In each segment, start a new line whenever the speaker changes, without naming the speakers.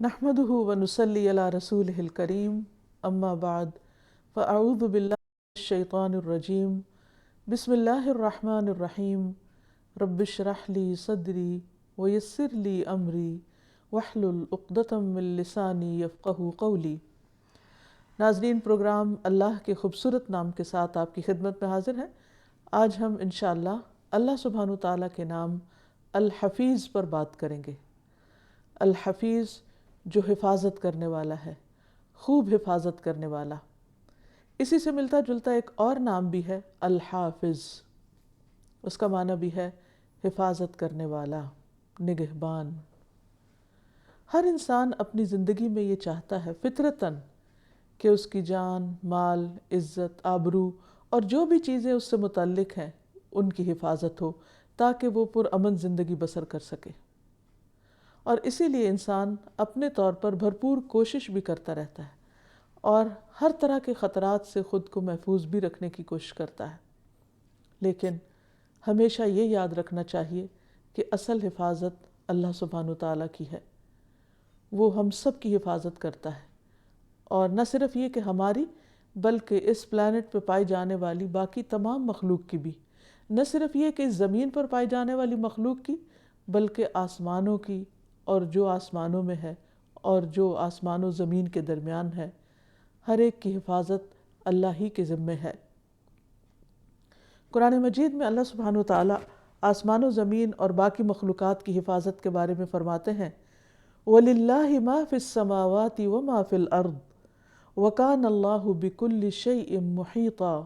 نحمده ونصلي على رسوله الكريم اما بعد فاعوذ بالله من الشيطان الرجيم بسم الله الرحمن الرحيم رب اشرح لي صدري ويسر لي امري واحلل عقدة من لساني يفقهوا قولي۔ ناظرین، پروگرام اللہ کے خوبصورت نام کے ساتھ آپ کی خدمت میں حاضر ہے۔ آج ہم انشاءاللہ اللہ سبحانہ وتعالیٰ کے نام الحفیظ پر بات کریں گے۔ الحفیظ جو حفاظت کرنے والا ہے، خوب حفاظت کرنے والا۔ اسی سے ملتا جلتا ایک اور نام بھی ہے الحافظ، اس کا معنی بھی ہے حفاظت کرنے والا، نگہبان۔ ہر انسان اپنی زندگی میں یہ چاہتا ہے فطرتاً کہ اس کی جان، مال، عزت، آبرو اور جو بھی چیزیں اس سے متعلق ہیں ان کی حفاظت ہو تاکہ وہ پرامن زندگی بسر کر سکے، اور اسی لیے انسان اپنے طور پر بھرپور کوشش بھی کرتا رہتا ہے اور ہر طرح کے خطرات سے خود کو محفوظ بھی رکھنے کی کوشش کرتا ہے۔ لیکن ہمیشہ یہ یاد رکھنا چاہیے کہ اصل حفاظت اللہ سبحانہ وتعالیٰ کی ہے۔ وہ ہم سب کی حفاظت کرتا ہے، اور نہ صرف یہ کہ ہماری بلکہ اس پلانٹ پہ پائی جانے والی باقی تمام مخلوق کی بھی، نہ صرف یہ کہ اس زمین پر پائی جانے والی مخلوق کی بلکہ آسمانوں کی، اور جو آسمانوں میں ہے اور جو آسمان و زمین کے درمیان ہے، ہر ایک کی حفاظت اللہ ہی کے ذمے ہے۔ قرآن مجید میں اللہ سبحانہ وتعالیٰ آسمان و زمین اور باقی مخلوقات کی حفاظت کے بارے میں فرماتے ہیں وَلِلَّهِ مَا فِي السَّمَاوَاتِ وَمَا فِي الْأَرْضِ وَكَانَ اللَّهُ بِكُلِّ شَيْءٍ مُحِيطًا،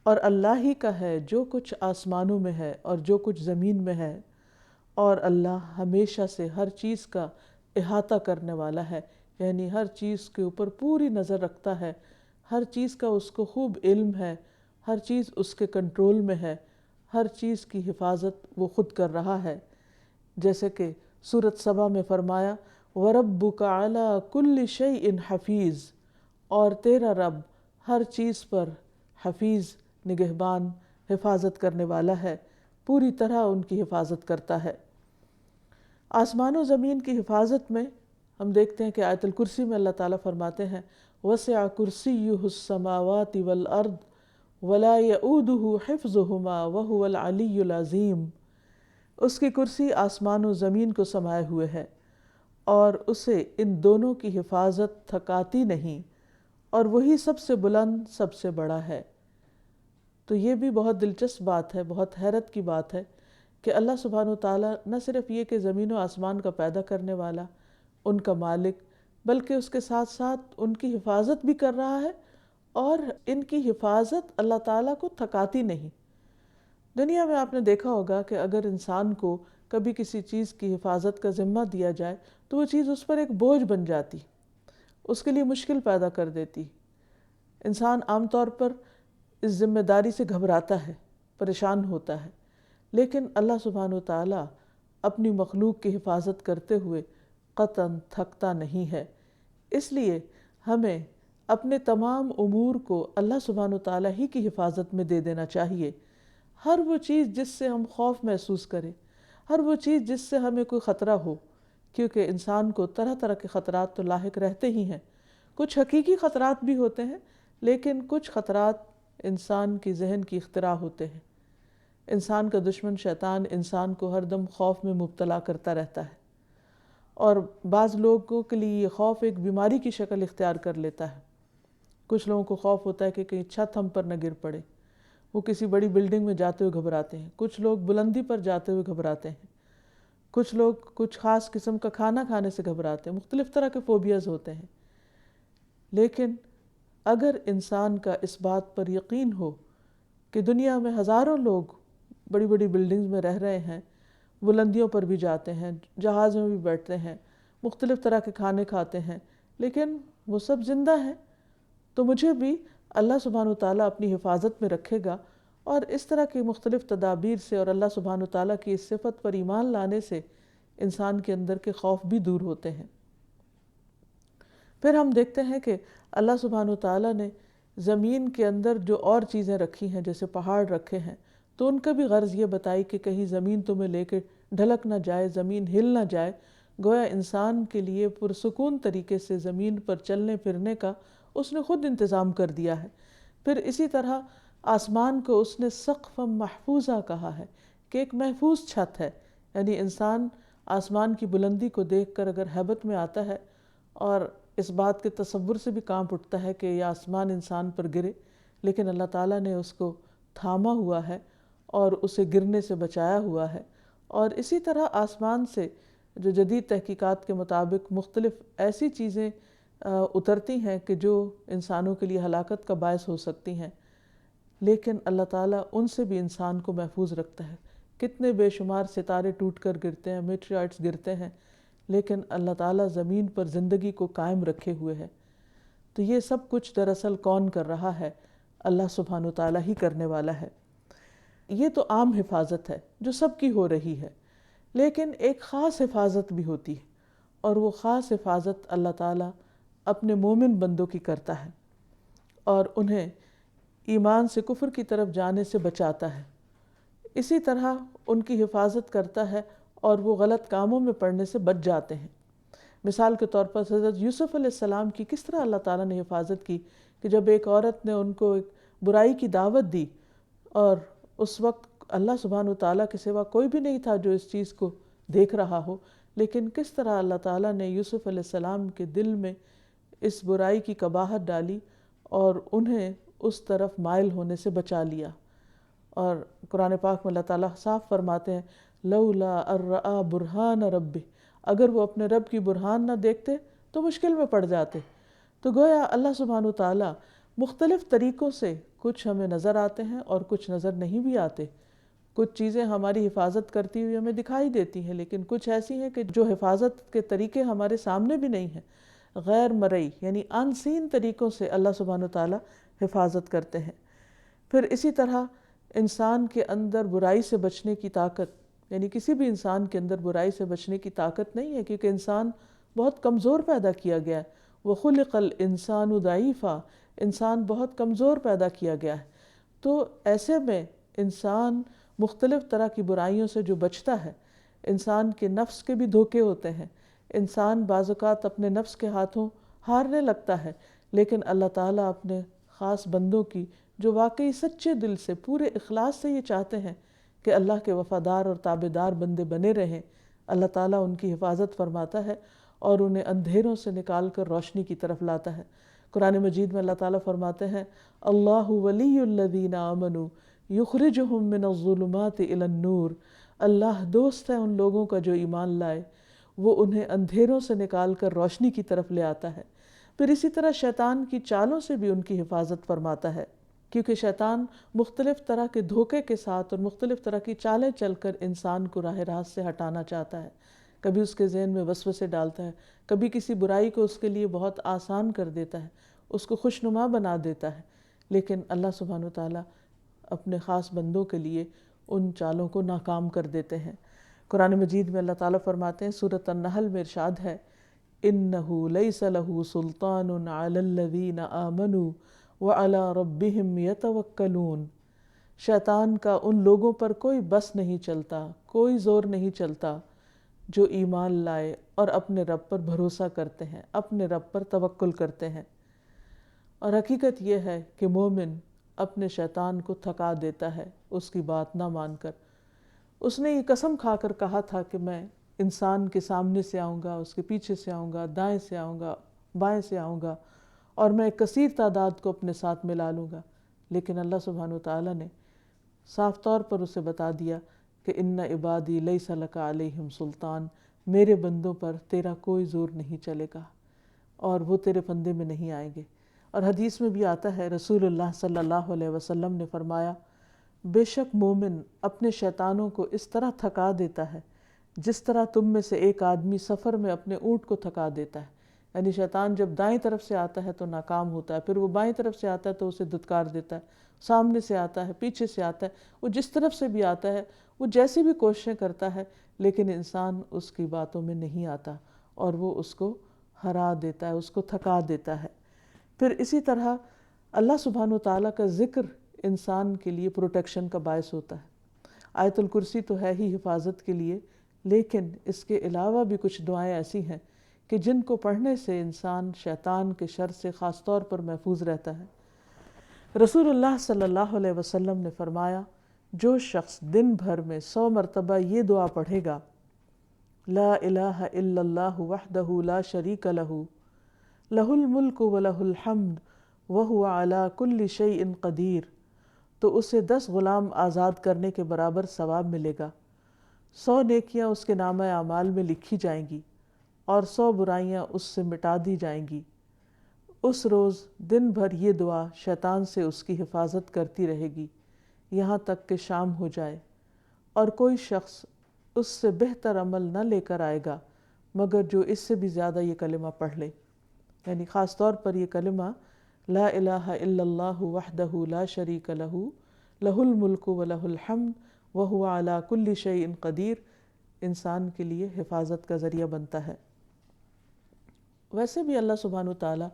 اور اللہ ہی کا ہے جو کچھ آسمانوں میں ہے اور جو کچھ زمین میں ہے، اور اللہ ہمیشہ سے ہر چیز کا احاطہ کرنے والا ہے، یعنی ہر چیز کے اوپر پوری نظر رکھتا ہے، ہر چیز کا اس کو خوب علم ہے، ہر چیز اس کے کنٹرول میں ہے، ہر چیز کی حفاظت وہ خود کر رہا ہے۔ جیسے کہ سورۃ سبا میں فرمایا وَرَبُّكَ عَلَىٰ كُلِّ شَيْءٍ حَفِيظٌ، اور تیرا رب ہر چیز پر حفیظ، نگہبان، حفاظت کرنے والا ہے، پوری طرح ان کی حفاظت کرتا ہے۔ آسمان و زمین کی حفاظت میں ہم دیکھتے ہیں کہ آیت الکرسی میں اللہ تعالیٰ فرماتے ہیں وَسِعَ كُرْسِيُّهُ السَّمَاوَاتِ وَالْأَرْضِ وَلَا يَئُودُهُ حِفْظُهُمَا وَهُوَ الْعَلِيُّ الْعَظِيمُ، اس کی کرسی آسمان و زمین کو سمائے ہوئے ہے اور اسے ان دونوں کی حفاظت تھکاتی نہیں، اور وہی سب سے بلند، سب سے بڑا ہے۔ تو یہ بھی بہت دلچسپ بات ہے، بہت حیرت کی بات ہے کہ اللہ سبحانہ وتعالیٰ نہ صرف یہ کہ زمین و آسمان کا پیدا کرنے والا، ان کا مالک، بلکہ اس کے ساتھ ساتھ ان کی حفاظت بھی کر رہا ہے، اور ان کی حفاظت اللہ تعالیٰ کو تھکاتی نہیں۔ دنیا میں آپ نے دیکھا ہوگا کہ اگر انسان کو کبھی کسی چیز کی حفاظت کا ذمہ دیا جائے تو وہ چیز اس پر ایک بوجھ بن جاتی، اس کے لیے مشکل پیدا کر دیتی۔ انسان عام طور پر اس ذمہ داری سے گھبراتا ہے، پریشان ہوتا ہے، لیکن اللہ سبحانہ وتعالیٰ اپنی مخلوق کی حفاظت کرتے ہوئے قطعاً تھکتا نہیں ہے۔ اس لیے ہمیں اپنے تمام امور کو اللہ سبحانہ وتعالیٰ ہی کی حفاظت میں دے دینا چاہیے۔ ہر وہ چیز جس سے ہم خوف محسوس کریں، ہر وہ چیز جس سے ہمیں کوئی خطرہ ہو، کیونکہ انسان کو طرح طرح کے خطرات تو لاحق رہتے ہی ہیں۔ کچھ حقیقی خطرات بھی ہوتے ہیں، لیکن کچھ خطرات انسان کی ذہن کی اختراع ہوتے ہیں۔ انسان کا دشمن شیطان انسان کو ہر دم خوف میں مبتلا کرتا رہتا ہے، اور بعض لوگوں کے لیے یہ خوف ایک بیماری کی شکل اختیار کر لیتا ہے۔ کچھ لوگوں کو خوف ہوتا ہے کہ کہیں چھت ہم پر نہ گر پڑے، وہ کسی بڑی بلڈنگ میں جاتے ہوئے گھبراتے ہیں، کچھ لوگ بلندی پر جاتے ہوئے گھبراتے ہیں، کچھ لوگ کچھ خاص قسم کا کھانا کھانے سے گھبراتے ہیں، مختلف طرح کے فوبیاز ہوتے ہیں۔ لیکن اگر انسان کا اس بات پر یقین ہو کہ دنیا میں ہزاروں لوگ بڑی بڑی بلڈنگز میں رہ رہے ہیں، بلندیوں پر بھی جاتے ہیں، جہاز میں بھی بیٹھتے ہیں، مختلف طرح کے کھانے کھاتے ہیں، لیکن وہ سب زندہ ہیں، تو مجھے بھی اللہ سبحانہ وتعالیٰ اپنی حفاظت میں رکھے گا۔ اور اس طرح کی مختلف تدابیر سے اور اللہ سبحانہ وتعالیٰ کی اس صفت پر ایمان لانے سے انسان کے اندر کے خوف بھی دور ہوتے ہیں۔ پھر ہم دیکھتے ہیں کہ اللہ سبحانہ وتعالیٰ نے زمین کے اندر جو اور چیزیں رکھی ہیں، جیسے پہاڑ رکھے ہیں، تو ان کا بھی غرض یہ بتائی کہ کہیں زمین تمہیں لے کے ڈھلک نہ جائے، زمین ہل نہ جائے، گویا انسان کے لیے پرسکون طریقے سے زمین پر چلنے پھرنے کا اس نے خود انتظام کر دیا ہے۔ پھر اسی طرح آسمان کو اس نے سقف محفوظہ کہا ہے کہ ایک محفوظ چھت ہے، یعنی انسان آسمان کی بلندی کو دیکھ کر اگر ہیبت میں آتا ہے اور اس بات کے تصور سے بھی کانپ اٹھتا ہے کہ یہ آسمان انسان پر گرے، لیکن اللہ تعالیٰ نے اس کو تھاما ہوا ہے اور اسے گرنے سے بچایا ہوا ہے۔ اور اسی طرح آسمان سے جو جدید تحقیقات کے مطابق مختلف ایسی چیزیں اترتی ہیں کہ جو انسانوں کے لیے ہلاکت کا باعث ہو سکتی ہیں، لیکن اللہ تعالیٰ ان سے بھی انسان کو محفوظ رکھتا ہے۔ کتنے بے شمار ستارے ٹوٹ کر گرتے ہیں، میٹیورائٹس گرتے ہیں، لیکن اللہ تعالیٰ زمین پر زندگی کو قائم رکھے ہوئے ہے۔ تو یہ سب کچھ دراصل کون کر رہا ہے؟ اللہ سبحانہ و تعالیٰ ہی کرنے والا ہے۔ یہ تو عام حفاظت ہے جو سب کی ہو رہی ہے، لیکن ایک خاص حفاظت بھی ہوتی ہے، اور وہ خاص حفاظت اللہ تعالیٰ اپنے مومن بندوں کی کرتا ہے اور انہیں ایمان سے کفر کی طرف جانے سے بچاتا ہے۔ اسی طرح ان کی حفاظت کرتا ہے اور وہ غلط کاموں میں پڑنے سے بچ جاتے ہیں۔ مثال کے طور پر حضرت یوسف علیہ السلام کی کس طرح اللہ تعالیٰ نے حفاظت کی کہ جب ایک عورت نے ان کو ایک برائی کی دعوت دی، اور اس وقت اللہ سبحانہ وتعالیٰ کے سوا کوئی بھی نہیں تھا جو اس چیز کو دیکھ رہا ہو، لیکن کس طرح اللہ تعالیٰ نے یوسف علیہ السلام کے دل میں اس برائی کی قباحت ڈالی اور انہیں اس طرف مائل ہونے سے بچا لیا۔ اور قرآن پاک میں اللہ تعالیٰ صاف فرماتے ہیں لولا ارآ برہان ربہ، اگر وہ اپنے رب کی برہان نہ دیکھتے تو مشکل میں پڑ جاتے۔ تو گویا اللہ سبحانہ وتعالیٰ مختلف طریقوں سے کچھ ہمیں نظر آتے ہیں اور کچھ نظر نہیں بھی آتے۔ کچھ چیزیں ہماری حفاظت کرتی ہوئی ہمیں دکھائی دیتی ہیں، لیکن کچھ ایسی ہیں کہ جو حفاظت کے طریقے ہمارے سامنے بھی نہیں ہیں، غیر مرئی یعنی ان سین طریقوں سے اللہ سبحانہ وتعالیٰ حفاظت کرتے ہیں۔ پھر اسی طرح انسان کے اندر برائی سے بچنے کی طاقت، یعنی کسی بھی انسان کے اندر برائی سے بچنے کی طاقت نہیں ہے، کیونکہ انسان بہت کمزور پیدا کیا گیا ہے۔ وَخُلِقَ الْإِنسَانُ ضَعِيفًا، انسان بہت کمزور پیدا کیا گیا ہے۔ تو ایسے میں انسان مختلف طرح کی برائیوں سے جو بچتا ہے، انسان کے نفس کے بھی دھوکے ہوتے ہیں، انسان بعض اوقات اپنے نفس کے ہاتھوں ہارنے لگتا ہے، لیکن اللہ تعالیٰ اپنے خاص بندوں کی جو واقعی سچے دل سے پورے اخلاص سے یہ چاہتے ہیں کہ اللہ کے وفادار اور تابعدار بندے بنے رہیں، اللہ تعالیٰ ان کی حفاظت فرماتا ہے اور انہیں اندھیروں سے نکال کر روشنی کی طرف لاتا ہے۔ قرآن مجید میں اللہ تعالیٰ فرماتے ہیں اللہ ولی الذین آمنوا یخرجہم من الظلمات الی النور، اللہ دوست ہے ان لوگوں کا جو ایمان لائے، وہ انہیں اندھیروں سے نکال کر روشنی کی طرف لے آتا ہے۔ پھر اسی طرح شیطان کی چالوں سے بھی ان کی حفاظت فرماتا ہے، کیونکہ شیطان مختلف طرح کے دھوکے کے ساتھ اور مختلف طرح کی چالیں چل کر انسان کو راہ راست سے ہٹانا چاہتا ہے۔ کبھی اس کے ذہن میں وسوسے ڈالتا ہے، کبھی کسی برائی کو اس کے لیے بہت آسان کر دیتا ہے، اس کو خوشنما بنا دیتا ہے، لیکن اللہ سبحانہ وتعالیٰ اپنے خاص بندوں کے لیے ان چالوں کو ناکام کر دیتے ہیں۔ قرآن مجید میں اللہ تعالیٰ فرماتے ہیں، سورۃ النحل میں ارشاد ہے إِنَّهُ لَيْسَ لَهُ سُلْطَانٌ عَلَى الَّذِينَ آمَنُوا وَعَلَى رَبِّهِمْ يَتَوَكَّلُونَ، شیطان کا ان لوگوں پر کوئی بس نہیں چلتا، کوئی زور نہیں چلتا جو ایمان لائے اور اپنے رب پر بھروسہ کرتے ہیں، اپنے رب پر توکل کرتے ہیں۔ اور حقیقت یہ ہے کہ مومن اپنے شیطان کو تھکا دیتا ہے اس کی بات نہ مان کر۔ اس نے یہ قسم کھا کر کہا تھا کہ میں انسان کے سامنے سے آؤں گا، اس کے پیچھے سے آؤں گا، دائیں سے آؤں گا، بائیں سے آؤں گا، اور میں ایک کثیر تعداد کو اپنے ساتھ ملا لوں گا، لیکن اللہ سبحانہ وتعالیٰ نے صاف طور پر اسے بتا دیا کہ ان عبادی لیس لک علیہم سلطان، میرے بندوں پر تیرا کوئی زور نہیں چلے گا اور وہ تیرے پھندے میں نہیں آئیں گے۔ اور حدیث میں بھی آتا ہے، رسول اللہ صلی اللہ علیہ وسلم نے فرمایا بے شک مومن اپنے شیطانوں کو اس طرح تھکا دیتا ہے جس طرح تم میں سے ایک آدمی سفر میں اپنے اونٹ کو تھکا دیتا ہے۔ یعنی شیطان جب دائیں طرف سے آتا ہے تو ناکام ہوتا ہے، پھر وہ بائیں طرف سے آتا ہے تو اسے دھتکار دیتا ہے، سامنے سے آتا ہے، پیچھے سے آتا ہے، وہ جس طرف سے بھی آتا ہے، وہ جیسی بھی کوششیں کرتا ہے، لیکن انسان اس کی باتوں میں نہیں آتا اور وہ اس کو ہرا دیتا ہے، اس کو تھکا دیتا ہے۔ پھر اسی طرح اللہ سبحانہ وتعالیٰ کا ذکر انسان کے لیے پروٹیکشن کا باعث ہوتا ہے۔ آیت الکرسی تو ہے ہی حفاظت کے لیے، لیکن اس کے علاوہ بھی کچھ دعائیں ایسی ہیں کہ جن کو پڑھنے سے انسان شیطان کے شر سے خاص طور پر محفوظ رہتا ہے۔ رسول اللہ صلی اللہ علیہ وسلم نے فرمایا، جو شخص دن بھر میں 100 مرتبہ یہ دعا پڑھے گا، لا الہ الا اللہ وحدہ لا شریک لہ، لہ الملک ولہ الحمد وہو علی کل شیء قدیر، تو اسے 10 غلام آزاد کرنے کے برابر ثواب ملے گا، 100 نیکیاں اس کے نامہ اعمال میں لکھی جائیں گی اور 100 برائیاں اس سے مٹا دی جائیں گی۔ اس روز دن بھر یہ دعا شیطان سے اس کی حفاظت کرتی رہے گی یہاں تک کہ شام ہو جائے، اور کوئی شخص اس سے بہتر عمل نہ لے کر آئے گا مگر جو اس سے بھی زیادہ یہ کلمہ پڑھ لے۔ یعنی خاص طور پر یہ کلمہ لا الہ الا اللہ وحدہ لا شریک لہ، لہ الملک ولہ الحمد وہو علی کل شیء قدیر انسان کے لیے حفاظت کا ذریعہ بنتا ہے۔ ویسے بھی اللہ سبحانہ وتعالی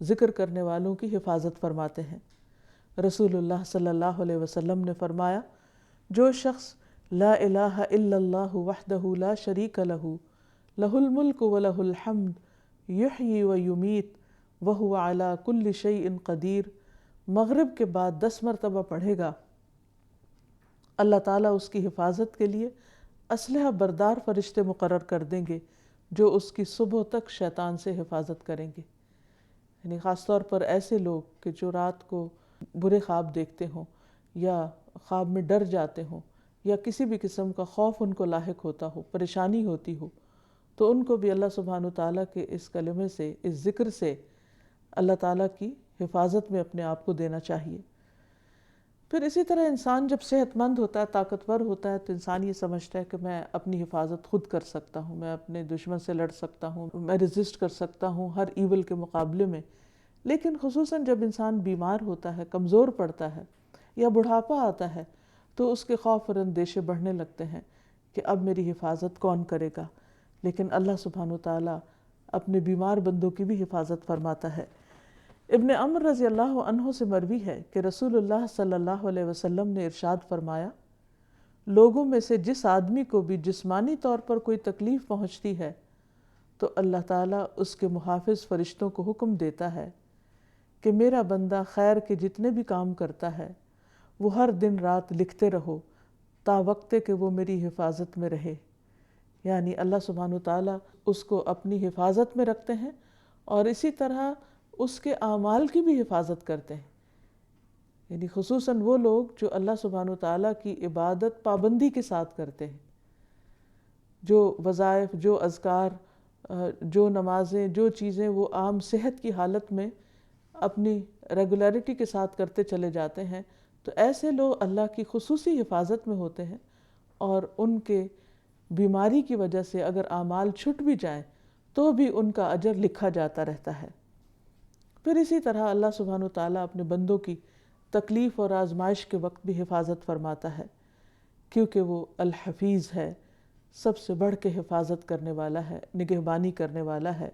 ذکر کرنے والوں کی حفاظت فرماتے ہیں۔ رسول اللہ صلی اللہ علیہ وسلم نے فرمایا، جو شخص لا الہ الا اللہ وحدہ لا شریک لہ، لہ الملک ولہ الحمد یحیی و یمیت وہو علی کل شیء قدیر مغرب کے بعد 10 مرتبہ پڑھے گا، اللہ تعالیٰ اس کی حفاظت کے لیے اسلحہ بردار فرشتے مقرر کر دیں گے جو اس کی صبح تک شیطان سے حفاظت کریں گے۔ یعنی خاص طور پر ایسے لوگ کہ جو رات کو برے خواب دیکھتے ہوں یا خواب میں ڈر جاتے ہوں یا کسی بھی قسم کا خوف ان کو لاحق ہوتا ہو، پریشانی ہوتی ہو، تو ان کو بھی اللہ سبحانہ تعالیٰ کے اس کلمے سے، اس ذکر سے اللہ تعالیٰ کی حفاظت میں اپنے آپ کو دینا چاہیے۔ پھر اسی طرح انسان جب صحت مند ہوتا ہے، طاقتور ہوتا ہے، تو انسان یہ سمجھتا ہے کہ میں اپنی حفاظت خود کر سکتا ہوں، میں اپنے دشمن سے لڑ سکتا ہوں، میں ریزسٹ کر سکتا ہوں ہر ایول کے مقابلے میں۔ لیکن خصوصاً جب انسان بیمار ہوتا ہے، کمزور پڑتا ہے یا بڑھاپا آتا ہے تو اس کے خوف اور اندیشے بڑھنے لگتے ہیں کہ اب میری حفاظت کون کرے گا۔ لیکن اللہ سبحانہ تعالیٰ اپنے بیمار بندوں کی بھی حفاظت فرماتا ہے۔ ابن عمر رضی اللہ عنہ سے مروی ہے کہ رسول اللہ صلی اللہ علیہ وسلم نے ارشاد فرمایا، لوگوں میں سے جس آدمی کو بھی جسمانی طور پر کوئی تکلیف پہنچتی ہے تو اللہ تعالیٰ اس کے محافظ فرشتوں کو حکم دیتا ہے کہ میرا بندہ خیر کے جتنے بھی کام کرتا ہے وہ ہر دن رات لکھتے رہو تا وقت کہ وہ میری حفاظت میں رہے۔ یعنی اللہ سبحانہ تعالیٰ اس کو اپنی حفاظت میں رکھتے ہیں اور اسی طرح اس کے اعمال کی بھی حفاظت کرتے ہیں۔ یعنی خصوصاً وہ لوگ جو اللہ سبحانہ تعالیٰ کی عبادت پابندی کے ساتھ کرتے ہیں، جو وظائف، جو اذکار، جو نمازیں، جو چیزیں وہ عام صحت کی حالت میں اپنی ریگولیرٹی کے ساتھ کرتے چلے جاتے ہیں، تو ایسے لوگ اللہ کی خصوصی حفاظت میں ہوتے ہیں اور ان کے بیماری کی وجہ سے اگر اعمال چھٹ بھی جائیں تو بھی ان کا اجر لکھا جاتا رہتا ہے۔ پھر اسی طرح اللہ سبحانہ تعالیٰ اپنے بندوں کی تکلیف اور آزمائش کے وقت بھی حفاظت فرماتا ہے، کیونکہ وہ الحفیظ ہے، سب سے بڑھ کے حفاظت کرنے والا ہے، نگہبانی کرنے والا ہے،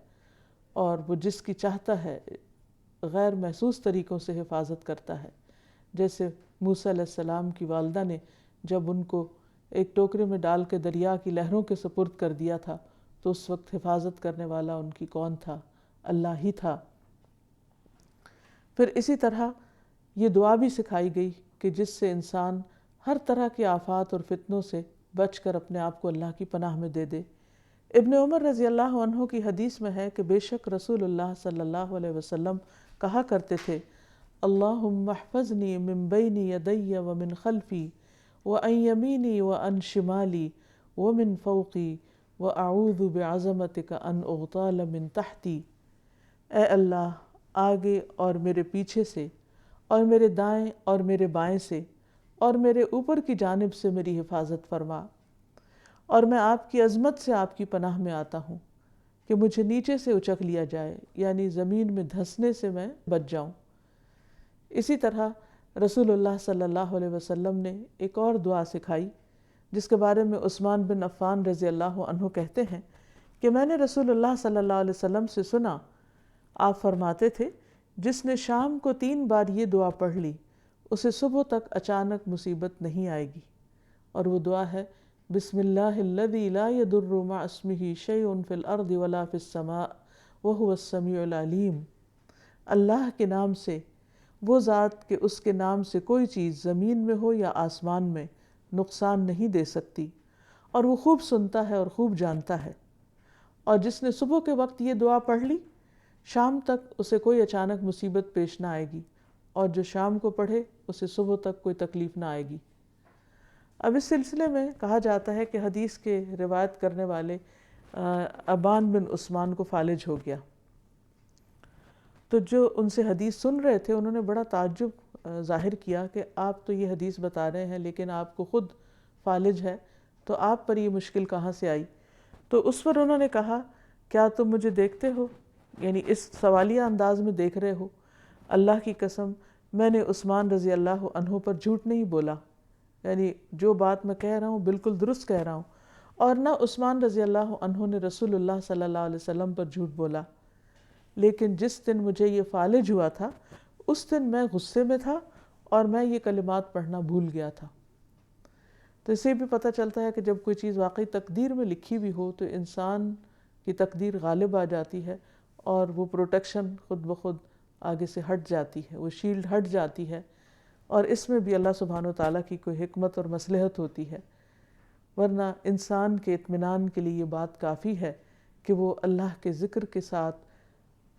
اور وہ جس کی چاہتا ہے غیر محسوس طریقوں سے حفاظت کرتا ہے۔ جیسے موسیٰ علیہ السلام کی والدہ نے جب ان کو ایک ٹوکرے میں ڈال کے دریا کی لہروں کے سپرد کر دیا تھا تو اس وقت حفاظت کرنے والا ان کی کون تھا؟ اللہ ہی تھا۔ پھر اسی طرح یہ دعا بھی سکھائی گئی کہ جس سے انسان ہر طرح کے آفات اور فتنوں سے بچ کر اپنے آپ کو اللہ کی پناہ میں دے دے۔ ابن عمر رضی اللہ عنہ کی حدیث میں ہے کہ بے شک رسول اللہ صلی اللہ علیہ وسلم کہا کرتے تھے، اللہم احفظنی من بین یدی ومن خلفی وعن یمینی وعن شمالی ومن فوقی واعوذ بعظمتک ان اغتال من تحتی۔ اے اللہ، آگے اور میرے پیچھے سے اور میرے دائیں اور میرے بائیں سے اور میرے اوپر کی جانب سے میری حفاظت فرما، اور میں آپ کی عظمت سے آپ کی پناہ میں آتا ہوں کہ مجھے نیچے سے اچک لیا جائے، یعنی زمین میں دھنسنے سے میں بچ جاؤں۔ اسی طرح رسول اللہ صلی اللہ علیہ وسلم نے ایک اور دعا سکھائی جس کے بارے میں عثمان بن عفان رضی اللہ عنہ کہتے ہیں کہ میں نے رسول اللہ صلی اللہ علیہ وسلم سے سنا، آپ فرماتے تھے، جس نے شام کو 3 بار یہ دعا پڑھ لی اسے صبح تک اچانک مصیبت نہیں آئے گی، اور وہ دعا ہے، بسم اللہ الذی لا یضر مع اسمہ شیء فی الارض ولا فی السماء وہو السمیع العلیم، اللہ کے نام سے، وہ ذات کہ اس کے نام سے کوئی چیز زمین میں ہو یا آسمان میں نقصان نہیں دے سکتی، اور وہ خوب سنتا ہے اور خوب جانتا ہے۔ اور جس نے صبح کے وقت یہ دعا پڑھ لی، شام تک اسے کوئی اچانک مصیبت پیش نہ آئے گی، اور جو شام کو پڑھے اسے صبح تک کوئی تکلیف نہ آئے گی۔ اب اس سلسلے میں کہا جاتا ہے کہ حدیث کے روایت کرنے والے ابان بن عثمان کو فالج ہو گیا، تو جو ان سے حدیث سن رہے تھے انہوں نے بڑا تعجب ظاہر کیا کہ آپ تو یہ حدیث بتا رہے ہیں لیکن آپ کو خود فالج ہے، تو آپ پر یہ مشکل کہاں سے آئی؟ تو اس پر انہوں نے کہا کیا تم مجھے دیکھتے ہو، یعنی اس سوالیہ انداز میں دیکھ رہے ہو؟ اللہ کی قسم میں نے عثمان رضی اللہ عنہ پر جھوٹ نہیں بولا، یعنی جو بات میں کہہ رہا ہوں بالکل درست کہہ رہا ہوں، اور نہ عثمان رضی اللہ عنہ نے رسول اللہ صلی اللہ علیہ وسلم پر جھوٹ بولا، لیکن جس دن مجھے یہ فالج ہوا تھا اس دن میں غصے میں تھا اور میں یہ کلمات پڑھنا بھول گیا تھا۔ تو اسے بھی پتہ چلتا ہے کہ جب کوئی چیز واقعی تقدیر میں لکھی ہوئی ہو تو انسان کی تقدیر غالب آ جاتی ہے اور وہ پروٹیکشن خود بخود آگے سے ہٹ جاتی ہے، وہ شیلڈ ہٹ جاتی ہے، اور اس میں بھی اللہ سبحانہ و تعالیٰ کی کوئی حکمت اور مصلحت ہوتی ہے، ورنہ انسان کے اطمینان کے لیے یہ بات کافی ہے کہ وہ اللہ کے ذکر کے ساتھ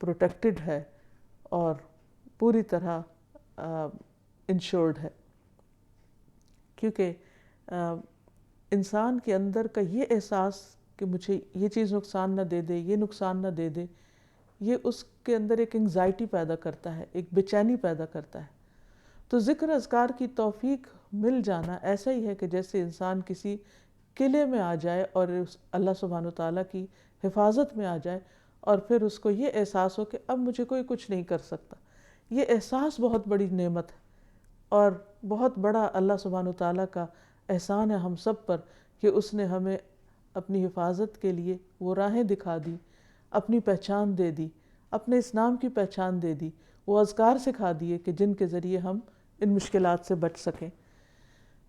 پروٹیکٹڈ ہے اور پوری طرح انشورڈ ہے، کیونکہ انسان کے اندر کا یہ احساس کہ مجھے یہ چیز نقصان نہ دے دے، یہ نقصان نہ دے دے، یہ اس کے اندر ایک انگزائٹی پیدا کرتا ہے، ایک بے چینی پیدا کرتا ہے۔ تو ذکر اذکار کی توفیق مل جانا ایسا ہی ہے کہ جیسے انسان کسی قلعے میں آ جائے اور اللہ سبحانہ وتعالیٰ کی حفاظت میں آ جائے، اور پھر اس کو یہ احساس ہو کہ اب مجھے کوئی کچھ نہیں کر سکتا۔ یہ احساس بہت بڑی نعمت ہے اور بہت بڑا اللہ سبحانہ وتعالیٰ کا احسان ہے ہم سب پر کہ اس نے ہمیں اپنی حفاظت کے لیے وہ راہیں دکھا دی، اپنی پہچان دے دی، اپنے اس نام کی پہچان دے دی، وہ اذکار سکھا دیے کہ جن کے ذریعے ہم ان مشکلات سے بچ سکیں۔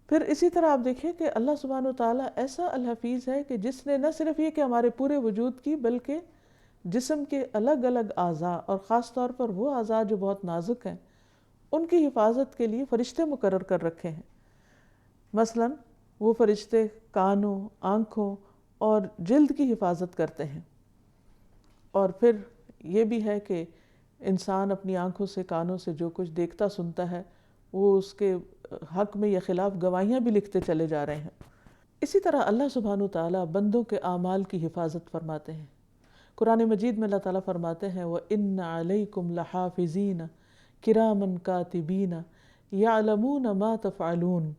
پھر اسی طرح آپ دیکھیں کہ اللہ سبحانہ وتعالیٰ ایسا الحفیظ ہے کہ جس نے نہ صرف یہ کہ ہمارے پورے وجود کی بلکہ جسم کے الگ الگ اعضاء اور خاص طور پر وہ اعضاء جو بہت نازک ہیں ان کی حفاظت کے لیے فرشتے مقرر کر رکھے ہیں۔ مثلا وہ فرشتے کانوں، آنکھوں اور جلد کی حفاظت کرتے ہیں، اور پھر یہ بھی ہے کہ انسان اپنی آنکھوں سے، کانوں سے جو کچھ دیکھتا سنتا ہے وہ اس کے حق میں یا خلاف گواہیاں بھی لکھتے چلے جا رہے ہیں۔ اسی طرح اللہ سبحانہ تعالیٰ بندوں کے اعمال کی حفاظت فرماتے ہیں۔ قرآن مجید میں اللہ تعالیٰ فرماتے ہیں وَإِنَّ عَلَيْكُمْ لَحَافِظِينَ كِرَامًا كَاتِبِينَ يَعْلَمُونَ مَا تَفْعَلُونَ،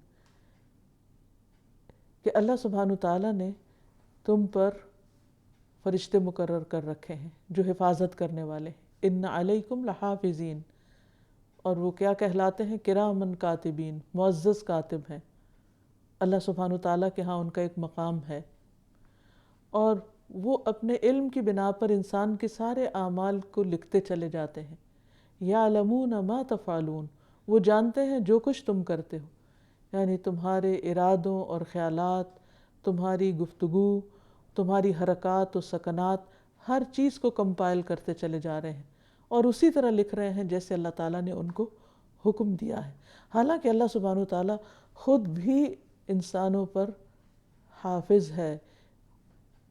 کہ اللہ سبحانہ تعالیٰ نے تم پر فرشتے مقرر کر رکھے ہیں جو حفاظت کرنے والے ہیں۔ اِنَّ عَلَيْكُمْ لَحَافِظِينَ، اور وہ کیا کہلاتے ہیں؟ کرامن کاتبین، معزز کاتب ہیں۔ اللہ سبحانہ تعالیٰ کے ہاں ان کا ایک مقام ہے، اور وہ اپنے علم کی بنا پر انسان کے سارے اعمال کو لکھتے چلے جاتے ہیں۔ یعلمون ما تفعلون، وہ جانتے ہیں جو کچھ تم کرتے ہو، یعنی تمہارے ارادوں اور خیالات، تمہاری گفتگو، تمہاری حرکات و سکنات، ہر چیز کو کمپائل کرتے چلے جا رہے ہیں اور اسی طرح لکھ رہے ہیں جیسے اللہ تعالیٰ نے ان کو حکم دیا ہے۔ حالانکہ اللہ سبحانہ وتعالیٰ خود بھی انسانوں پر حافظ ہے،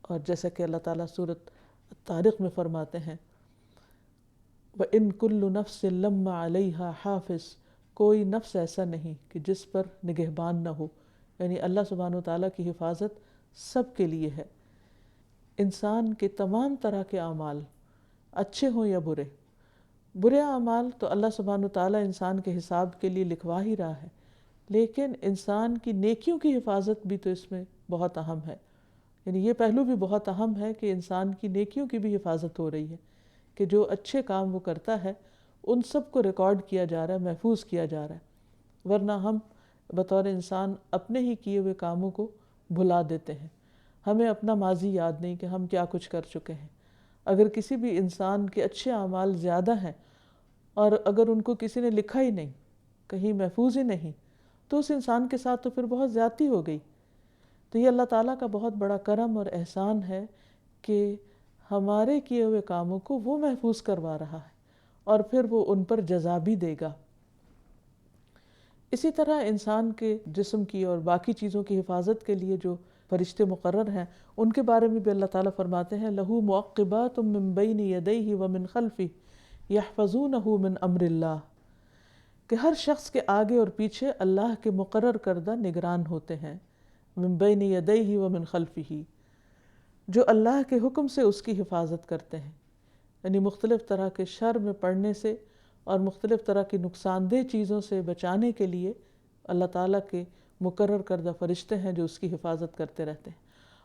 اور جیسا کہ اللہ تعالیٰ سورۃ الطارق میں فرماتے ہیں وَإِن كُلُّ نَفْسٍ لَمَّا عَلَيْهَا حَافِظ، کوئی نفس ایسا نہیں کہ جس پر نگہبان نہ ہو، یعنی اللہ سبحانہ وتعالیٰ کی حفاظت سب کے لیے ہے۔ انسان کے تمام طرح کے اعمال اچھے ہوں یا برے، برے اعمال تو اللہ سبحانہ وتعالیٰ انسان کے حساب کے لیے لکھوا ہی رہا ہے، لیکن انسان کی نیکیوں کی حفاظت بھی تو اس میں بہت اہم ہے، یعنی یہ پہلو بھی بہت اہم ہے کہ انسان کی نیکیوں کی بھی حفاظت ہو رہی ہے، کہ جو اچھے کام وہ کرتا ہے ان سب کو ریکارڈ کیا جا رہا ہے، محفوظ کیا جا رہا ہے، ورنہ ہم بطور انسان اپنے ہی کیے ہوئے کاموں کو بھلا دیتے ہیں، ہمیں اپنا ماضی یاد نہیں کہ ہم کیا کچھ کر چکے ہیں۔ اگر کسی بھی انسان کے اچھے اعمال زیادہ ہیں اور اگر ان کو کسی نے لکھا ہی نہیں، کہیں محفوظ ہی نہیں، تو اس انسان کے ساتھ تو پھر بہت زیادتی ہو گئی۔ تو یہ اللہ تعالیٰ کا بہت بڑا کرم اور احسان ہے کہ ہمارے کیے ہوئے کاموں کو وہ محفوظ کروا رہا ہے اور پھر وہ ان پر جزا بھی دے گا۔ اسی طرح انسان کے جسم کی اور باقی چیزوں کی حفاظت کے لیے جو فرشتے مقرر ہیں ان کے بارے میں بھی اللہ تعالیٰ فرماتے ہیں لَهُ مُعَقِّبَاتٌ مِّن بَيْنِ يَدَيْهِ وَمِن خَلْفِهِ يَحْفَظُونَهُ مِنْ أَمْرِ اللَّهِ کہ ہر شخص کے آگے اور پیچھے اللہ کے مقرر کردہ نگران ہوتے ہیں، مِن بَيْنِ يَدَيْهِ وَمِن خَلْفِهِ جو اللہ کے حکم سے اس کی حفاظت کرتے ہیں، یعنی مختلف طرح کے شر میں پڑنے سے اور مختلف طرح کی نقصان دہ چیزوں سے بچانے کے لیے اللہ تعالیٰ کے مقرر کردہ فرشتے ہیں جو اس کی حفاظت کرتے رہتے ہیں۔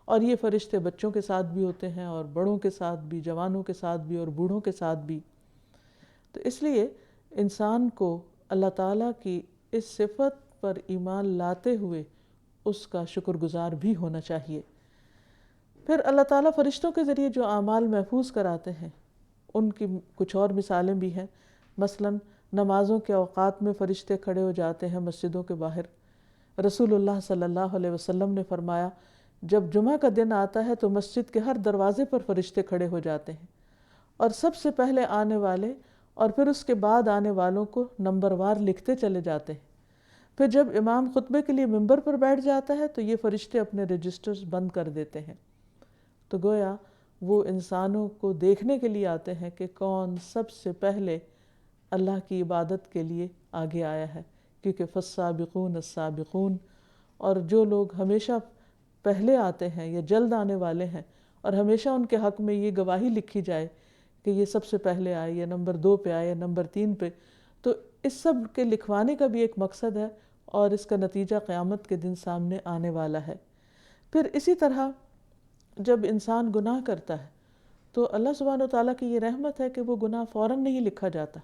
اور یہ فرشتے بچوں کے ساتھ بھی ہوتے ہیں اور بڑوں کے ساتھ بھی، جوانوں کے ساتھ بھی اور بوڑھوں کے ساتھ بھی۔ تو اس لیے انسان کو اللہ تعالیٰ کی اس صفت پر ایمان لاتے ہوئے اس کا شکر گزار بھی ہونا چاہیے۔ پھر اللہ تعالیٰ فرشتوں کے ذریعے جو اعمال محفوظ کراتے ہیں ان کی کچھ اور مثالیں بھی ہیں۔ مثلاً نمازوں کے اوقات میں فرشتے کھڑے ہو جاتے ہیں مسجدوں کے باہر۔ رسول اللہ صلی اللہ علیہ وسلم نے فرمایا جب جمعہ کا دن آتا ہے تو مسجد کے ہر دروازے پر فرشتے کھڑے ہو جاتے ہیں اور سب سے پہلے آنے والے اور پھر اس کے بعد آنے والوں کو نمبر وار لکھتے چلے جاتے ہیں۔ پھر جب امام خطبے کے لیے ممبر پر بیٹھ جاتا ہے تو یہ فرشتے اپنے رجسٹرز بند کر دیتے ہیں۔ تو گویا وہ انسانوں کو دیکھنے کے لیے آتے ہیں کہ کون سب سے پہلے اللہ کی عبادت کے لیے آگے آیا ہے، کیونکہ فالسابقون السابقون، اور جو لوگ ہمیشہ پہلے آتے ہیں یا جلد آنے والے ہیں اور ہمیشہ ان کے حق میں یہ گواہی لکھی جائے کہ یہ سب سے پہلے آئے یا نمبر 2 پہ آئے یا نمبر 3 پہ، تو اس سب کے لکھوانے کا بھی ایک مقصد ہے اور اس کا نتیجہ قیامت کے دن سامنے آنے والا ہے۔ پھر اسی طرح جب انسان گناہ کرتا ہے تو اللہ سبحانہ وتعالیٰ کی یہ رحمت ہے کہ وہ گناہ فوراً نہیں لکھا جاتا،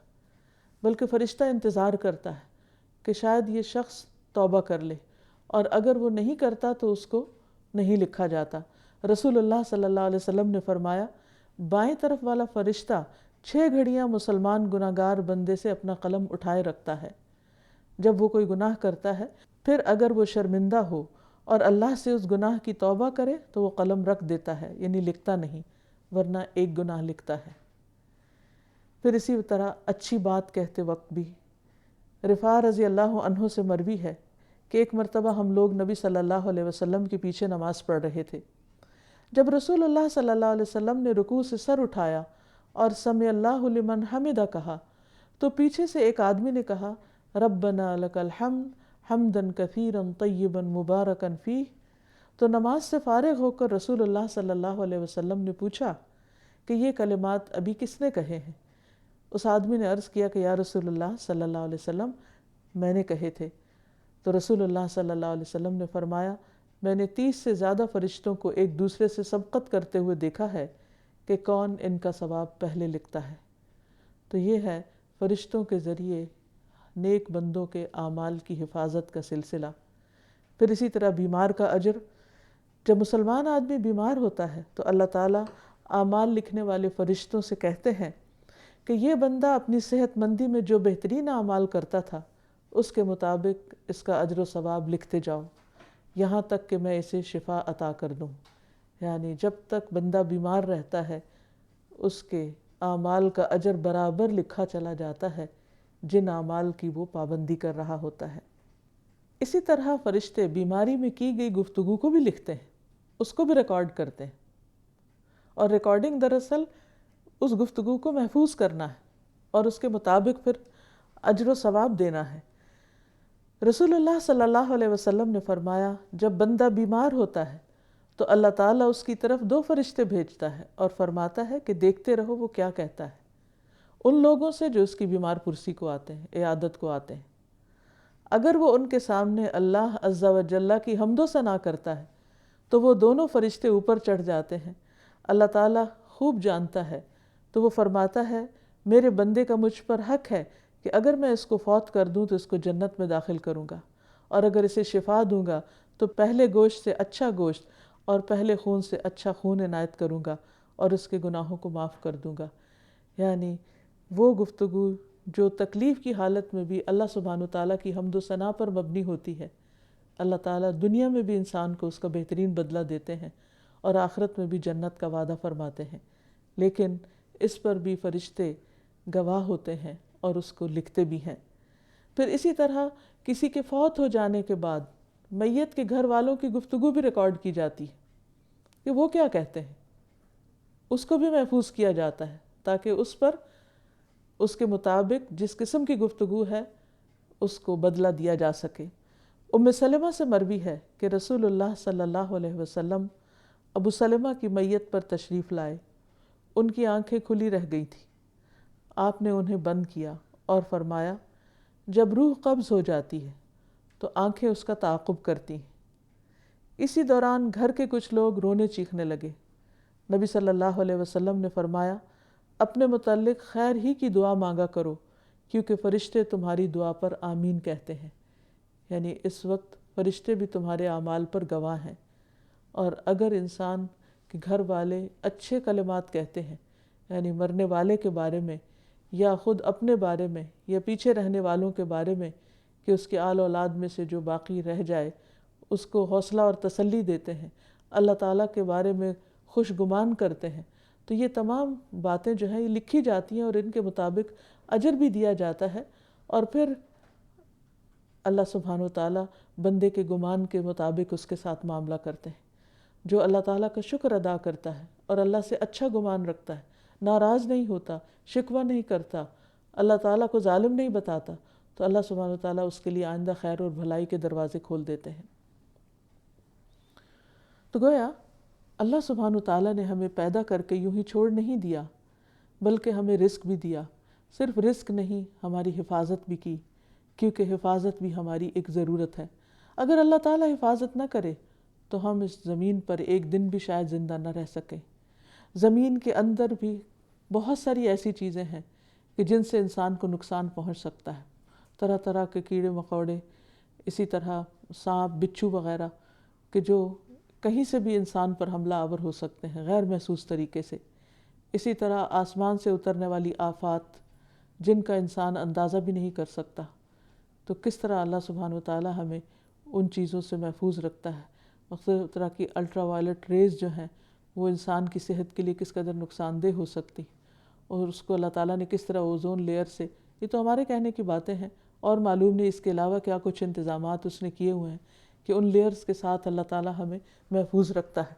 بلکہ فرشتہ انتظار کرتا ہے کہ شاید یہ شخص توبہ کر لے، اور اگر وہ نہیں کرتا تو اس کو نہیں لکھا جاتا۔ رسول اللہ صلی اللہ علیہ وسلم نے فرمایا بائیں طرف والا فرشتہ 6 گھڑیاں مسلمان گناہگار بندے سے اپنا قلم اٹھائے رکھتا ہے جب وہ کوئی گناہ کرتا ہے، پھر اگر وہ شرمندہ ہو اور اللہ سے اس گناہ کی توبہ کرے تو وہ قلم رکھ دیتا ہے، یعنی لکھتا نہیں، ورنہ ایک گناہ لکھتا ہے۔ پھر اسی طرح اچھی بات کہتے وقت بھی رفاع رضی اللہ عنہ سے مروی ہے کہ ایک مرتبہ ہم لوگ نبی صلی اللہ علیہ وسلم کے پیچھے نماز پڑھ رہے تھے۔ جب رسول اللہ صلی اللہ علیہ وسلم نے رکوع سے سر اٹھایا اور سمع اللہ لمن حمدہ کہا تو پیچھے سے ایک آدمی نے کہا ربنا لک الحمد حمدا کثیرا طیبا مبارکا فیہ۔ تو نماز سے فارغ ہو کر رسول اللہ صلی اللہ علیہ وسلم نے پوچھا کہ یہ کلمات ابھی کس نے کہے ہیں؟ اس آدمی نے عرض کیا کہ یا رسول اللہ صلی اللہ علیہ وسلم میں نے کہے تھے۔ تو رسول اللہ صلی اللہ علیہ وسلم نے فرمایا میں نے 30 سے زیادہ فرشتوں کو ایک دوسرے سے سبقت کرتے ہوئے دیکھا ہے کہ کون ان کا ثواب پہلے لکھتا ہے۔ تو یہ ہے فرشتوں کے ذریعے نیک بندوں کے اعمال کی حفاظت کا سلسلہ۔ پھر اسی طرح بیمار کا اجر، جب مسلمان آدمی بیمار ہوتا ہے تو اللہ تعالیٰ اعمال لکھنے والے فرشتوں سے کہتے ہیں کہ یہ بندہ اپنی صحت مندی میں جو بہترین اعمال کرتا تھا اس کے مطابق اس کا اجر و ثواب لکھتے جاؤ یہاں تک کہ میں اسے شفا عطا کر دوں۔ یعنی جب تک بندہ بیمار رہتا ہے اس کے اعمال کا اجر برابر لکھا چلا جاتا ہے جن اعمال کی وہ پابندی کر رہا ہوتا ہے۔ اسی طرح فرشتے بیماری میں کی گئی گفتگو کو بھی لکھتے ہیں، اس کو بھی ریکارڈ کرتے ہیں، اور ریکارڈنگ دراصل اس گفتگو کو محفوظ کرنا ہے اور اس کے مطابق پھر اجر و ثواب دینا ہے۔ رسول اللہ صلی اللہ علیہ وسلم نے فرمایا جب بندہ بیمار ہوتا ہے تو اللہ تعالیٰ اس کی طرف 2 فرشتے بھیجتا ہے اور فرماتا ہے کہ دیکھتے رہو وہ کیا کہتا ہے ان لوگوں سے جو اس کی بیمار پرسی کو آتے ہیں، عیادت کو آتے ہیں۔ اگر وہ ان کے سامنے اللہ عز و جل کی حمد و ثنا کرتا ہے تو وہ دونوں فرشتے اوپر چڑھ جاتے ہیں۔ اللہ تعالیٰ خوب جانتا ہے تو وہ فرماتا ہے میرے بندے کا مجھ پر حق ہے کہ اگر میں اس کو فوت کر دوں تو اس کو جنت میں داخل کروں گا، اور اگر اسے شفا دوں گا تو پہلے گوشت سے اچھا گوشت اور پہلے خون سے اچھا خون عنایت کروں گا اور اس کے گناہوں کو معاف کر دوں گا۔ یعنی وہ گفتگو جو تکلیف کی حالت میں بھی اللہ سبحانہ وتعالیٰ کی حمد و ثنا پر مبنی ہوتی ہے اللہ تعالیٰ دنیا میں بھی انسان کو اس کا بہترین بدلہ دیتے ہیں اور آخرت میں بھی جنت کا وعدہ فرماتے ہیں، لیکن اس پر بھی فرشتے گواہ ہوتے ہیں اور اس کو لکھتے بھی ہیں۔ پھر اسی طرح کسی کے فوت ہو جانے کے بعد میت کے گھر والوں کی گفتگو بھی ریکارڈ کی جاتی ہے کہ وہ کیا کہتے ہیں، اس کو بھی محفوظ کیا جاتا ہے تاکہ اس پر اس کے مطابق جس قسم کی گفتگو ہے اس کو بدلہ دیا جا سکے۔ ام سلمہ سے مروی ہے کہ رسول اللہ صلی اللہ علیہ وسلم ابو سلمہ کی میت پر تشریف لائے، ان کی آنکھیں کھلی رہ گئی تھیں، آپ نے انہیں بند کیا اور فرمایا جب روح قبض ہو جاتی ہے تو آنکھیں اس کا تعاقب کرتی ہیں۔ اسی دوران گھر کے کچھ لوگ رونے چیخنے لگے، نبی صلی اللہ علیہ وسلم نے فرمایا اپنے متعلق خیر ہی کی دعا مانگا کرو کیونکہ فرشتے تمہاری دعا پر آمین کہتے ہیں، یعنی اس وقت فرشتے بھی تمہارے اعمال پر گواہ ہیں، اور اگر انسان کے گھر والے اچھے کلمات کہتے ہیں، یعنی مرنے والے کے بارے میں یا خود اپنے بارے میں یا پیچھے رہنے والوں کے بارے میں کہ اس کے آل اولاد میں سے جو باقی رہ جائے اس کو حوصلہ اور تسلی دیتے ہیں، اللہ تعالیٰ کے بارے میں خوش گمان کرتے ہیں، تو یہ تمام باتیں جو ہیں یہ لکھی جاتی ہیں اور ان کے مطابق اجر بھی دیا جاتا ہے، اور پھر اللہ سبحانہ و تعالیٰ بندے کے گمان کے مطابق اس کے ساتھ معاملہ کرتے ہیں۔ جو اللہ تعالیٰ کا شکر ادا کرتا ہے اور اللہ سے اچھا گمان رکھتا ہے، ناراض نہیں ہوتا، شکوہ نہیں کرتا، اللہ تعالیٰ کو ظالم نہیں بتاتا، تو اللہ سبحانہ و تعالیٰ اس کے لیے آئندہ خیر اور بھلائی کے دروازے کھول دیتے ہیں۔ تو گویا اللہ سبحانہ و تعالیٰ نے ہمیں پیدا کر کے یوں ہی چھوڑ نہیں دیا، بلکہ ہمیں رزق بھی دیا، صرف رزق نہیں ہماری حفاظت بھی کی، کیونکہ حفاظت بھی ہماری ایک ضرورت ہے۔ اگر اللہ تعالیٰ حفاظت نہ کرے تو ہم اس زمین پر ایک دن بھی شاید زندہ نہ رہ سکیں۔ زمین کے اندر بھی بہت ساری ایسی چیزیں ہیں کہ جن سے انسان کو نقصان پہنچ سکتا ہے، طرح طرح کے کیڑے مکوڑے، اسی طرح سانپ بچھو وغیرہ کہ جو کہیں سے بھی انسان پر حملہ آور ہو سکتے ہیں غیر محسوس طریقے سے۔ اسی طرح آسمان سے اترنے والی آفات جن کا انسان اندازہ بھی نہیں کر سکتا، تو کس طرح اللہ سبحانہ و تعالیٰ ہمیں ان چیزوں سے محفوظ رکھتا ہے۔ مختلف طرح کی الٹرا وائلٹ ریز جو ہیں وہ انسان کی صحت کے لیے کس قدر نقصان دہ ہو سکتی، اور اس کو اللہ تعالیٰ نے کس طرح اوزون لیئر سے، یہ تو ہمارے کہنے کی باتیں ہیں، اور معلوم نہیں اس کے علاوہ کیا کچھ انتظامات اس نے کیے ہوئے ہیں کہ ان لیئرز کے ساتھ اللہ تعالیٰ ہمیں محفوظ رکھتا ہے،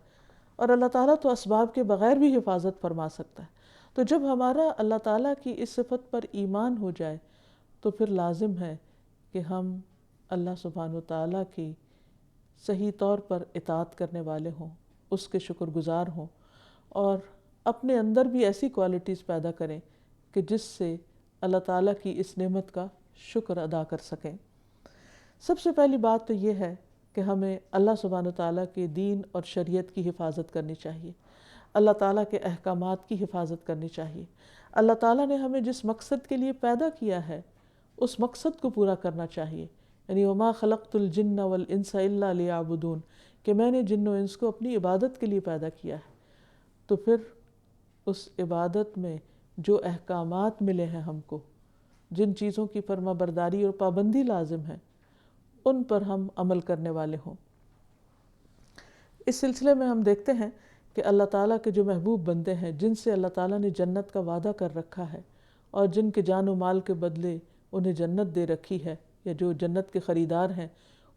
اور اللہ تعالیٰ تو اسباب کے بغیر بھی حفاظت فرما سکتا ہے۔ تو جب ہمارا اللہ تعالیٰ کی اس صفت پر ایمان ہو جائے تو پھر لازم ہے کہ ہم اللہ سبحانہ و تعالیٰ کی صحیح طور پر اطاعت کرنے والے ہوں، اس کے شکر گزار ہوں، اور اپنے اندر بھی ایسی کوالٹیز پیدا کریں کہ جس سے اللہ تعالیٰ کی اس نعمت کا شکر ادا کر سکیں۔ سب سے پہلی بات تو یہ ہے کہ ہمیں اللہ سبحانہ تعالیٰ کے دین اور شریعت کی حفاظت کرنی چاہیے، اللہ تعالیٰ کے احکامات کی حفاظت کرنی چاہیے۔ اللہ تعالیٰ نے ہمیں جس مقصد کے لیے پیدا کیا ہے اس مقصد کو پورا کرنا چاہیے، یعنی وما خلقت الجن والانس الا لیعبدون، کہ میں نے جن و انس کو اپنی عبادت کے لیے پیدا کیا ہے۔ تو پھر اس عبادت میں جو احکامات ملے ہیں ہم کو، جن چیزوں کی فرما برداری اور پابندی لازم ہے، ان پر ہم عمل کرنے والے ہوں۔ اس سلسلے میں ہم دیکھتے ہیں کہ اللہ تعالیٰ کے جو محبوب بندے ہیں، جن سے اللہ تعالیٰ نے جنت کا وعدہ کر رکھا ہے اور جن کے جان و مال کے بدلے انہیں جنت دے رکھی ہے، یا جو جنت کے خریدار ہیں،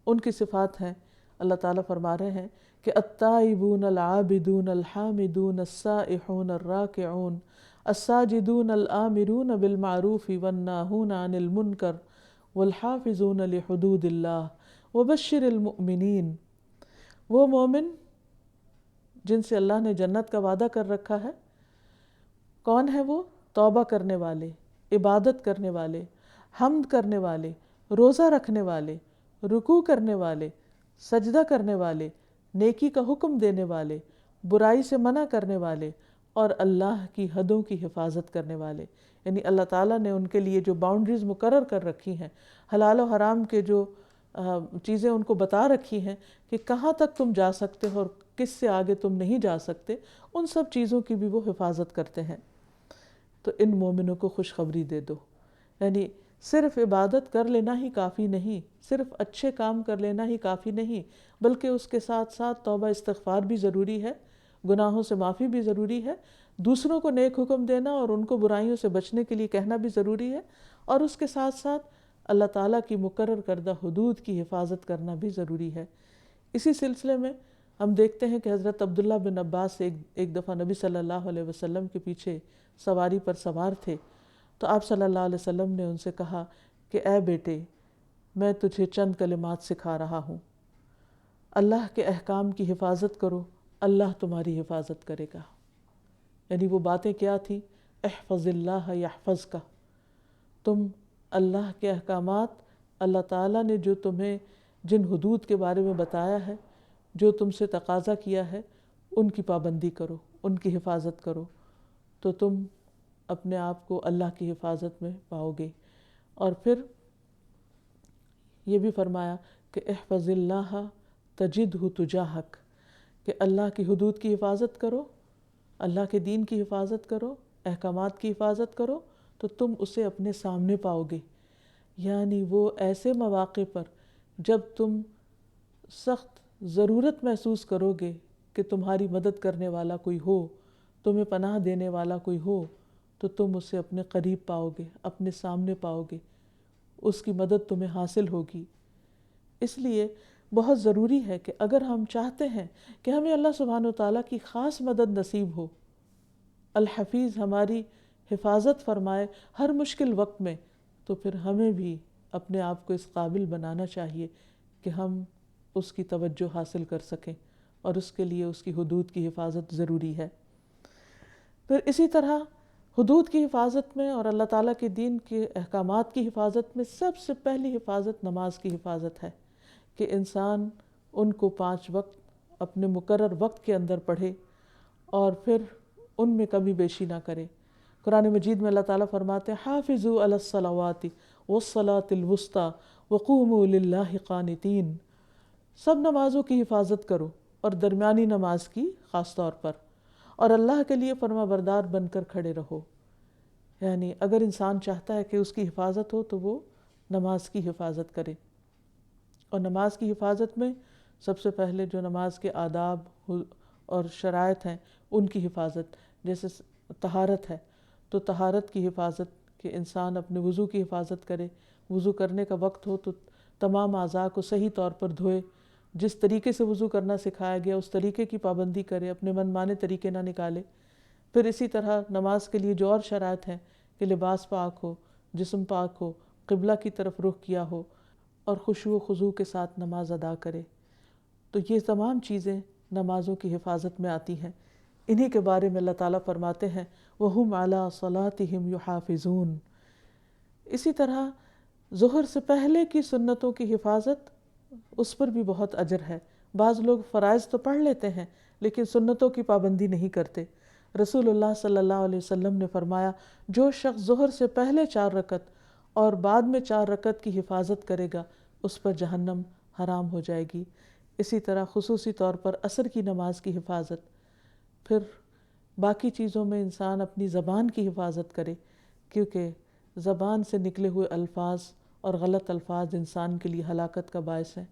ان کی صفات ہیں۔ اللہ تعالیٰ فرما رہے ہیں کہ التائبون العابدون الحامدون السائحون الراکعون الساجدون الآمرون بالمعروف والناہون عن المنکر والحافظون لحدود اللہ وبشر المؤمنین۔ وہ مومن جن سے اللہ نے جنت کا وعدہ کر رکھا ہے، کون ہے وہ؟ توبہ کرنے والے، عبادت کرنے والے، حمد کرنے والے، روزہ رکھنے والے، رکوع کرنے والے، سجدہ کرنے والے، نیکی کا حکم دینے والے، برائی سے منع کرنے والے، اور اللہ کی حدوں کی حفاظت کرنے والے۔ یعنی اللہ تعالیٰ نے ان کے لیے جو باؤنڈریز مقرر کر رکھی ہیں، حلال و حرام کے جو چیزیں ان کو بتا رکھی ہیں کہ کہاں تک تم جا سکتے ہو اور کس سے آگے تم نہیں جا سکتے، ان سب چیزوں کی بھی وہ حفاظت کرتے ہیں۔ تو ان مومنوں کو خوشخبری دے دو، یعنی صرف عبادت کر لینا ہی کافی نہیں، صرف اچھے کام کر لینا ہی کافی نہیں، بلکہ اس کے ساتھ ساتھ توبہ استغفار بھی ضروری ہے، گناہوں سے معافی بھی ضروری ہے، دوسروں کو نیک حکم دینا اور ان کو برائیوں سے بچنے کے لیے کہنا بھی ضروری ہے، اور اس کے ساتھ ساتھ اللہ تعالیٰ کی مقرر کردہ حدود کی حفاظت کرنا بھی ضروری ہے۔ اسی سلسلے میں ہم دیکھتے ہیں کہ حضرت عبداللہ بن عباس ایک دفعہ نبی صلی اللہ علیہ وسلم کے پیچھے سواری پر سوار تھے، تو آپ صلی اللہ علیہ وسلم نے ان سے کہا کہ اے بیٹے، میں تجھے چند کلمات سکھا رہا ہوں، اللہ کے احکام کی حفاظت کرو، اللہ تمہاری حفاظت کرے گا۔ یعنی وہ باتیں کیا تھیں؟ احفظ اللہ یحفظک، تم اللہ کے احکامات، اللہ تعالیٰ نے جو تمہیں جن حدود کے بارے میں بتایا ہے، جو تم سے تقاضا کیا ہے، ان کی پابندی کرو، ان کی حفاظت کرو، تو تم اپنے آپ کو اللہ کی حفاظت میں پاؤ گے۔ اور پھر یہ بھی فرمایا کہ احفظ اللہ تجدہ تجاہک، کہ اللہ کی حدود کی حفاظت کرو، اللہ کے دین کی حفاظت کرو، احکامات کی حفاظت کرو، تو تم اسے اپنے سامنے پاؤ گے۔ یعنی وہ ایسے مواقع پر جب تم سخت ضرورت محسوس کرو گے کہ تمہاری مدد کرنے والا کوئی ہو، تمہیں پناہ دینے والا کوئی ہو، تو تم اسے اپنے قریب پاؤ گے، اپنے سامنے پاؤ گے، اس کی مدد تمہیں حاصل ہوگی۔ اس لیے بہت ضروری ہے کہ اگر ہم چاہتے ہیں کہ ہمیں اللہ سبحانہ وتعالیٰ کی خاص مدد نصیب ہو، الحفیظ ہماری حفاظت فرمائے ہر مشکل وقت میں، تو پھر ہمیں بھی اپنے آپ کو اس قابل بنانا چاہیے کہ ہم اس کی توجہ حاصل کر سکیں، اور اس کے لیے اس کی حدود کی حفاظت ضروری ہے۔ پھر اسی طرح حدود کی حفاظت میں اور اللہ تعالیٰ کے دین کے احکامات کی حفاظت میں سب سے پہلی حفاظت نماز کی حفاظت ہے، کہ انسان ان کو 5 وقت اپنے مقرر وقت کے اندر پڑھے اور پھر ان میں کمی بیشی نہ کرے۔ قرآن مجید میں اللہ تعالیٰ فرماتے ہیں حافظوا علی الصلوات والصلاة الوسطی وقوموا للہ قانتین، سب نمازوں کی حفاظت کرو اور درمیانی نماز کی خاص طور پر، اور اللہ کے لیے فرما بردار بن کر کھڑے رہو۔ یعنی اگر انسان چاہتا ہے کہ اس کی حفاظت ہو تو وہ نماز کی حفاظت کرے، اور نماز کی حفاظت میں سب سے پہلے جو نماز کے آداب اور شرائط ہیں ان کی حفاظت، جیسے طہارت ہے تو طہارت کی حفاظت، کہ انسان اپنے وضو کی حفاظت کرے، وضو کرنے کا وقت ہو تو تمام اعضاء کو صحیح طور پر دھوئے، جس طریقے سے وضو کرنا سکھایا گیا اس طریقے کی پابندی کرے، اپنے من مانے طریقے نہ نکالے۔ پھر اسی طرح نماز کے لیے جو اور شرائط ہیں کہ لباس پاک ہو، جسم پاک ہو، قبلہ کی طرف رخ کیا ہو، اور خشوع و خضوع کے ساتھ نماز ادا کرے۔ تو یہ تمام چیزیں نمازوں کی حفاظت میں آتی ہیں۔ انہی کے بارے میں اللہ تعالیٰ فرماتے ہیں وَهُمْ عَلَىٰ صَلَاتِهِمْ يُحَافِظُونَ۔ اسی طرح ظہر سے پہلے کی سنتوں کی حفاظت، اس پر بھی بہت اجر ہے۔ بعض لوگ فرائض تو پڑھ لیتے ہیں لیکن سنتوں کی پابندی نہیں کرتے۔ رسول اللہ صلی اللہ علیہ وسلم نے فرمایا جو شخص ظہر سے پہلے 4 رکعت اور بعد میں 4 رکعت کی حفاظت کرے گا اس پر جہنم حرام ہو جائے گی۔ اسی طرح خصوصی طور پر عصر کی نماز کی حفاظت۔ پھر باقی چیزوں میں انسان اپنی زبان کی حفاظت کرے، کیونکہ زبان سے نکلے ہوئے الفاظ اور غلط الفاظ انسان کے لیے ہلاکت کا باعث ہیں۔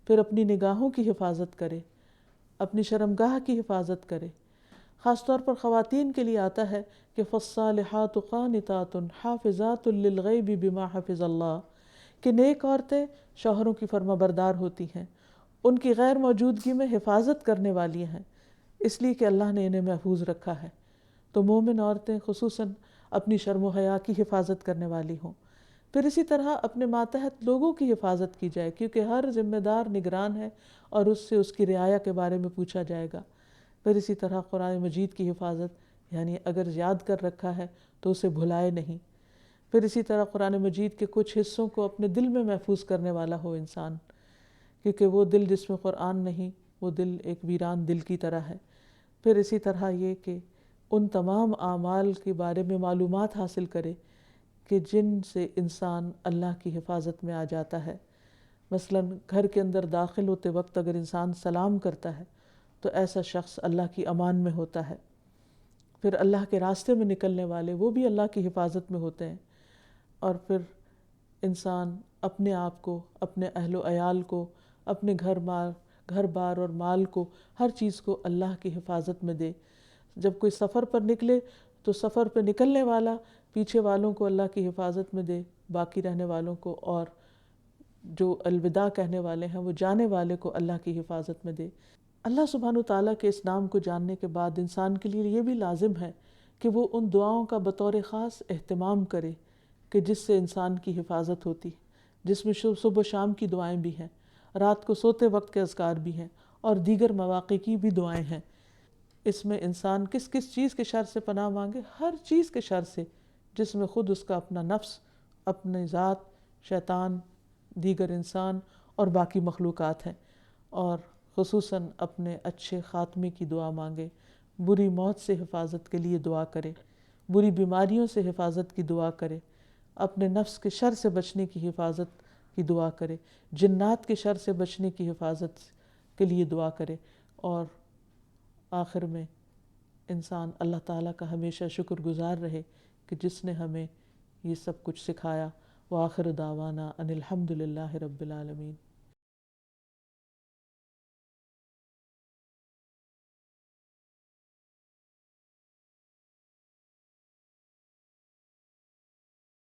پھر اپنی نگاہوں کی حفاظت کرے، اپنی شرمگاہ کی حفاظت کرے۔ خاص طور پر خواتین کے لیے آتا ہے کہ فالصالحات قانتات حافظات للغیب بما حفظ اللہ، کہ نیک عورتیں شوہروں کی فرما بردار ہوتی ہیں، ان کی غیر موجودگی میں حفاظت کرنے والی ہیں، اس لیے کہ اللہ نے انہیں محفوظ رکھا ہے۔ تو مومن عورتیں خصوصاً اپنی شرم و حیا کی حفاظت کرنے والی ہوں۔ پھر اسی طرح اپنے ماتحت لوگوں کی حفاظت کی جائے، کیونکہ ہر ذمہ دار نگران ہے اور اس سے اس کی رعایا کے بارے میں پوچھا جائے گا۔ پھر اسی طرح قرآن مجید کی حفاظت، یعنی اگر یاد کر رکھا ہے تو اسے بھلائے نہیں۔ پھر اسی طرح قرآن مجید کے کچھ حصوں کو اپنے دل میں محفوظ کرنے والا ہو انسان، کیونکہ وہ دل جس میں قرآن نہیں وہ دل ایک ویران دل کی طرح ہے۔ پھر اسی طرح یہ کہ ان تمام اعمال کے بارے میں معلومات حاصل کرے کہ جن سے انسان اللہ کی حفاظت میں آ جاتا ہے۔ مثلا گھر کے اندر داخل ہوتے وقت اگر انسان سلام کرتا ہے تو ایسا شخص اللہ کی امان میں ہوتا ہے۔ پھر اللہ کے راستے میں نکلنے والے وہ بھی اللہ کی حفاظت میں ہوتے ہیں۔ اور پھر انسان اپنے آپ کو، اپنے اہل و عیال کو، اپنے گھر بار اور مال کو، ہر چیز کو اللہ کی حفاظت میں دے۔ جب کوئی سفر پر نکلے تو سفر پہ نکلنے والا پیچھے والوں کو اللہ کی حفاظت میں دے، باقی رہنے والوں کو، اور جو الوداع کہنے والے ہیں وہ جانے والے کو اللہ کی حفاظت میں دے۔ اللہ سبحانہ وتعالیٰ کے اس نام کو جاننے کے بعد انسان کے لیے یہ بھی لازم ہے کہ وہ ان دعاؤں کا بطور خاص اہتمام کرے کہ جس سے انسان کی حفاظت ہوتی، جس میں صبح و شام کی دعائیں بھی ہیں، رات کو سوتے وقت کے اذکار بھی ہیں، اور دیگر مواقع کی بھی دعائیں ہیں۔ اس میں انسان کس کس چیز کے شر سے پناہ مانگے؟ ہر چیز کے شر سے، جس میں خود اس کا اپنا نفس، اپنی ذات، شیطان، دیگر انسان اور باقی مخلوقات ہیں، اور خصوصاً اپنے اچھے خاتمے کی دعا مانگے، بری موت سے حفاظت کے لیے دعا کرے، بری بیماریوں سے حفاظت کی دعا کرے، اپنے نفس کے شر سے بچنے کی حفاظت کی دعا کرے، جنات کے شر سے بچنے کی حفاظت کے لیے دعا کرے، اور آخر میں انسان اللہ تعالیٰ کا ہمیشہ شکر گزار رہے کہ جس نے ہمیں یہ سب کچھ سکھایا۔ وآخر دعوانا ان الحمد للہ رب العالمین۔